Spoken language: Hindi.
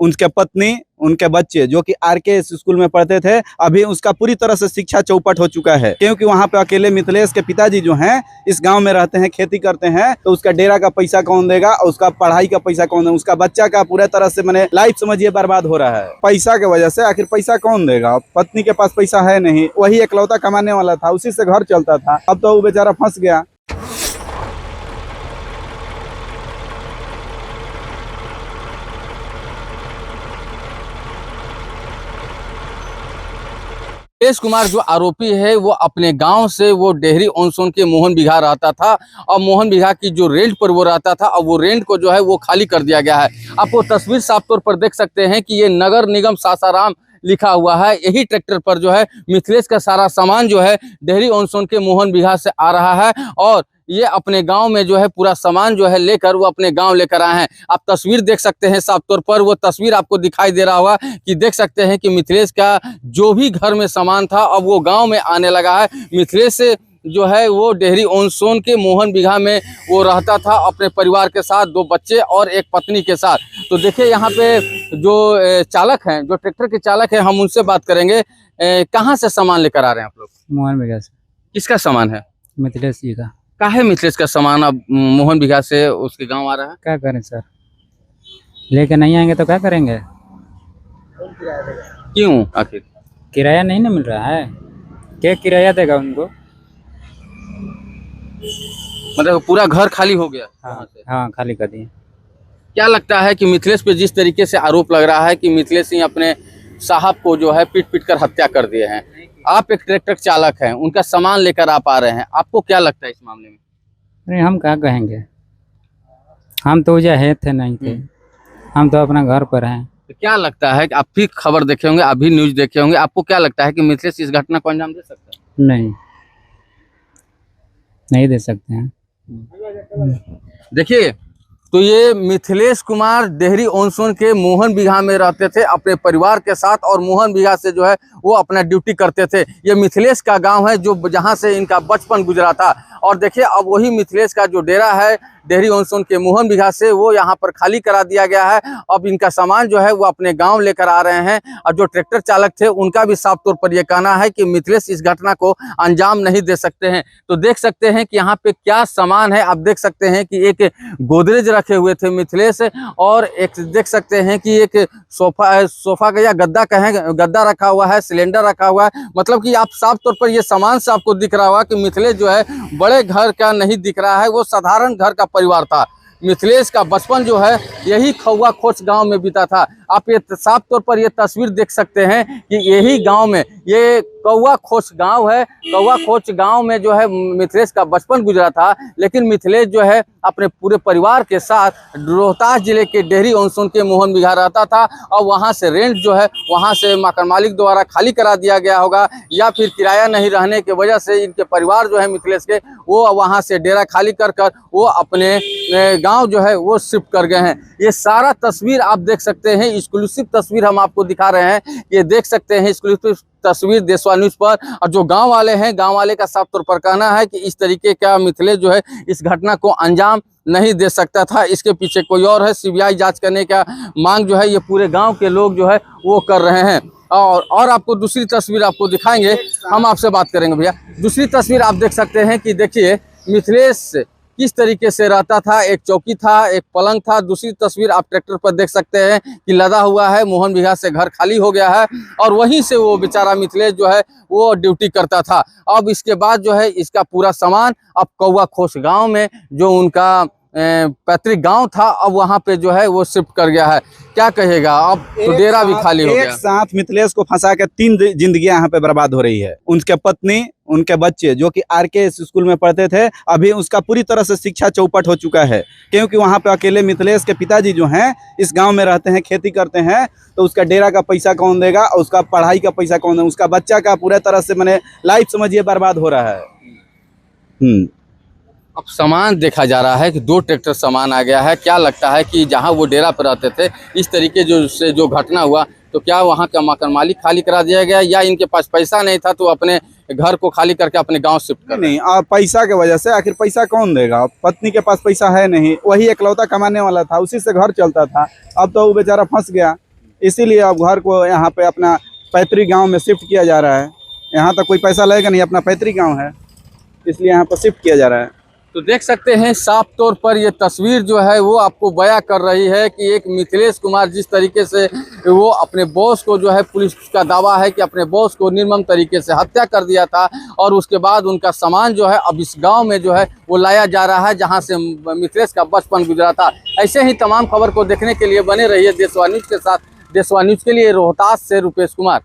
उनके पत्नी, उनके बच्चे जो कि आरके स्कूल में पढ़ते थे, अभी उसका पूरी तरह से शिक्षा चौपट हो चुका है। क्योंकि वहाँ पे अकेले मिथिलेश के पिताजी जो हैं इस गांव में रहते हैं, खेती करते हैं, तो उसका डेरा का पैसा कौन देगा, उसका पढ़ाई का पैसा कौन देगा, उसका बच्चा का पूरे तरह से मैंने लाइफ समझिए बर्बाद हो रहा है पैसा के वजह से। आखिर पैसा कौन देगा, पत्नी के पास पैसा है नहीं, वही इकलौता कमाने वाला था, उसी से घर चलता था। अब तो वो बेचारा फंस गया। मिथिलेश कुमार जो आरोपी है वो अपने गांव से वो डेहरी ऑनसोन के मोहन बिघा रहता था और मोहन बिघा की जो रेंट पर वो रहता था और वो रेंट को जो है वो खाली कर दिया गया है। आप वो तस्वीर साफ तौर पर देख सकते हैं कि ये नगर निगम सासाराम लिखा हुआ है। यही ट्रैक्टर पर जो है मिथिलेश का सारा सामान जो है डेहरी ऑनसोन के मोहन बिघा से आ रहा है और ये अपने गांव में जो है पूरा सामान जो है लेकर वो अपने गांव लेकर आए हैं। आप तस्वीर देख सकते हैं साफ तौर पर, वो तस्वीर आपको दिखाई दे रहा होगा कि देख सकते हैं कि मिथिलेश का जो भी घर में सामान था अब वो गांव में आने लगा है। मिथिलेश से जो है वो डेहरी ऑनसोन के मोहन बिघा में वो रहता था अपने परिवार के साथ, 2 बच्चे और एक पत्नी के साथ। तो देखिए यहाँ पे जो चालक हैं, जो ट्रैक्टर के चालक हैं, हम उनसे बात करेंगे। कहाँ से सामान लेकर आ रहे हैं आप लोग? मोहन बिघा से। किसका सामान है? मिथिलेश जी का। काहे मिथिलेश का सामान अब मोहन बिघा से उसके गांव आ रहा है? क्या करें सर, लेके नहीं आएंगे तो क्या करेंगे? क्यों आखिर? किराया नहीं ना मिल रहा है, क्या किराया देगा उनको? मतलब पूरा घर खाली हो गया? हाँ खाली कर दिए। क्या लगता है कि मिथिलेश पे जिस तरीके से आरोप लग रहा है कि मिथिलेश ही अपने साहब को जो है पीट कर हत्या कर दिए हैं, आप एक ट्रैक्टर चालक हैं, उनका सामान लेकर आप आ रहे हैं, आपको क्या लगता है इस मामले में? अरे हम क्या कहेंगे, हम तो है थे नहीं थे, हम तो अपना घर पर हैं। तो क्या लगता है कि आप भी खबर देखे होंगे, आप भी न्यूज देखे होंगे, आपको क्या लगता है कि मिथिलेश इस घटना को अंजाम दे सकता है? नहीं दे सकते हैं। देखिए, तो ये मिथिलेश कुमार डेहरी ऑनसोन के मोहन बिघा में रहते थे अपने परिवार के साथ और मोहन बिघा से जो है वो अपना ड्यूटी करते थे। ये मिथिलेश का गांव है जो जहां से इनका बचपन गुजरा था। और देखिए अब वही मिथिलेश का जो डेरा है डेहरी ऑनसोन के मोहन बिघा से वो यहाँ पर खाली करा दिया गया है। अब इनका सामान जो है वो अपने गांव लेकर आ रहे हैं और जो ट्रैक्टर चालक थे उनका भी साफ तौर पर यह कहना है कि मिथिलेश इस घटना को अंजाम नहीं दे सकते हैं। तो देख सकते हैं कि यहाँ पे क्या सामान है। आप देख सकते हैं कि एक गोदरेज रखे हुए थे मिथिलेश और एक देख सकते हैं कि एक सोफा का या गद्दा कहें, गद्दा रखा हुआ है, सिलेंडर रखा हुआ है। मतलब कि आप साफ तौर पर ये सामान से आपको दिख रहा होगा कि मिथिलेश जो है बड़े घर का नहीं दिख रहा है, वो साधारण घर का परिवार था। मिथिलेश का बचपन जो है यही खौवा खोच गांव में बीता था। आप ये साफ तौर पर ये तस्वीर देख सकते हैं कि यही गांव में ये कौवा खोच गांव है। कौवा खोच गांव में जो है मिथिलेश का बचपन गुजरा था। लेकिन मिथिलेश जो है अपने पूरे परिवार के साथ रोहतास जिले के डेहरी ऑनसोन के मोहन बिघा रहता था और वहां से रेंट जो है वहां से मकान मालिक द्वारा खाली करा दिया गया होगा या फिर किराया नहीं रहने की वजह से इनके परिवार जो है मिथिलेश के वो वहां से डेरा खाली कर वो अपने गाँव जो है वो शिफ्ट कर गए हैं। ये सारा तस्वीर आप देख सकते हैं, एक्सक्लूसिव तस्वीर हम आपको दिखा रहे हैं। ये देख सकते हैं एक्सक्लूसिव तस्वीर देशवा न्यूज पर। और जो गांव वाले हैं, गांव वाले का साफ तौर पर कहना है कि इस तरीके का मिथिलेश जो है इस घटना को अंजाम नहीं दे सकता था, इसके पीछे कोई और है। सीबीआई जांच करने का मांग जो है ये पूरे गांव के लोग जो है वो कर रहे हैं। और आपको दूसरी तस्वीर आपको दिखाएंगे, हम आपसे बात करेंगे भैया। दूसरी तस्वीर आप देख सकते हैं कि देखिए मिथिलेश किस तरीके से रहता था। एक चौकी था, एक पलंग था। दूसरी तस्वीर आप ट्रैक्टर पर देख सकते हैं कि लदा हुआ है, मोहन बिघा से घर खाली हो गया है और वहीं से वो बेचारा मिथिलेश जो है वो ड्यूटी करता था। अब इसके बाद जो है इसका पूरा सामान अब कौवा खोच गांव में जो उनका पैतृक गांव था अब वहां पे जो है वो शिफ्ट कर गया है। क्या कहेगा, अब तो डेरा भी खाली हो गया। एक साथ मिथिलेश को फंसा के 3 जिंदगियां यहाँ पे बर्बाद हो रही है। उनके पत्नी, उनके बच्चे जो कि आरके स्कूल में पढ़ते थे, अभी उसका पूरी तरह से शिक्षा चौपट हो चुका है। क्योंकि वहाँ पे अकेले मिथिलेश के पिताजी जो हैं इस गांव में रहते हैं, खेती करते हैं, तो उसका डेरा का पैसा कौन देगा, उसका पढ़ाई का पैसा कौन देगा, उसका बच्चा का पूरे तरह से मैंने लाइफ समझिए बर्बाद हो रहा है। अब सामान देखा जा रहा है कि 2 ट्रैक्टर सामान आ गया है। क्या लगता है कि जहां वो डेरा पर रहते थे इस तरीके जो घटना हुआ तो क्या वहां का मकान मालिक खाली करा दिया गया या इनके पास पैसा नहीं था तो अपने घर को खाली करके अपने गांव शिफ्ट कर? नहीं, पैसा के वजह से। आखिर पैसा कौन देगा, पत्नी के पास पैसा है नहीं, वही इकलौता कमाने वाला था, उसी से घर चलता था। अब तो वो बेचारा फंस गया। इसीलिए अब घर को यहाँ पे अपना पैतृक गांव में शिफ्ट किया जा रहा है। यहाँ तक कोई पैसा लगेगा नहीं, अपना पैतृक गांव है, इसलिए यहाँ पर शिफ्ट किया जा रहा है। तो देख सकते हैं साफ तौर पर ये तस्वीर जो है वो आपको बयां कर रही है कि एक मिथिलेश कुमार जिस तरीके से वो अपने बॉस को जो है, पुलिस का दावा है कि अपने बॉस को निर्मम तरीके से हत्या कर दिया था और उसके बाद उनका सामान जो है अब इस गांव में जो है वो लाया जा रहा है जहां से मिथिलेश का बचपन गुजरा था। ऐसे ही तमाम खबर को देखने के लिए बने रहिए देशवा न्यूज़ के साथ। देशवा न्यूज़ के लिए रोहतास से रुपेश कुमार।